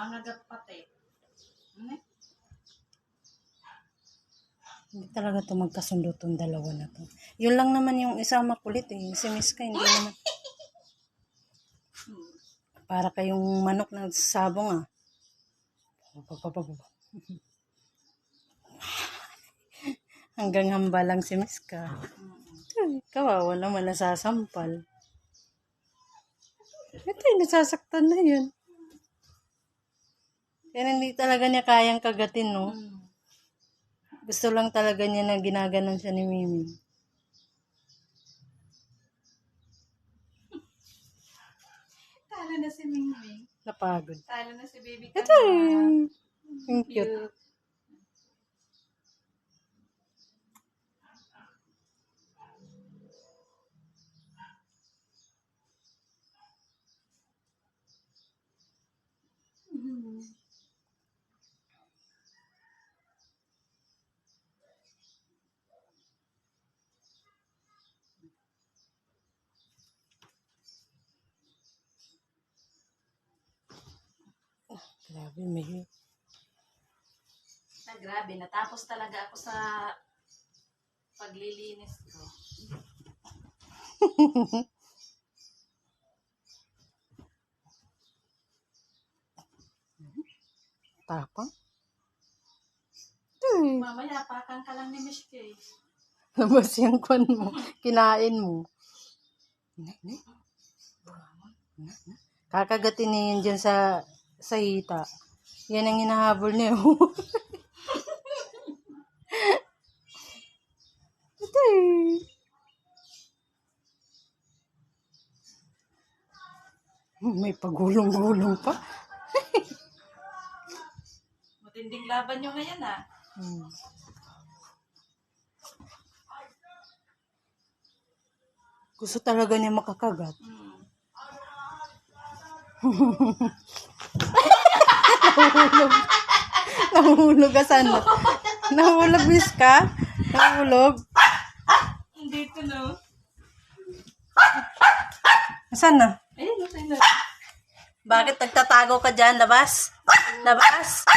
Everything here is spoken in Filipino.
Mangagat pati. Hindi talaga to magkasundo tong dalawa na to. Yun lang naman yung isa makulit eh. Si Miska hindi naman. Para kayong manok na sabong ah. Hanggang hamba lang si Miska. Ay, kawawa naman nasasampal. Ito yung nasasaktan na yun. Kaya hindi talaga niya kayang kagatin, no? Gusto lang talaga niya na ginaganon siya ni Mimi. Talo na si Mingming. Napagod. Talo na si baby Ito eh. Ang cute. Grabe, may... Grabe, natapos talaga ako sa paglilinis ko. Tapang? Mamaya, pakang ka lang ni Miss Kay. Labas yung kwan mo. Kinain mo. Kakagatin niya yun dyan sa hita. Yan ang hinahabol niya. Ito eh. May pagulong-gulong pa. Matinding laban nyo ngayon ah. Gusto talaga niya makakagat. Nahulog. Nahulog asan na? Nahulog, Miska? Nahulog? Dito no. Asan na? Ayun, no, tayo. Bakit nagtatago ka dyan? Labas? Labas?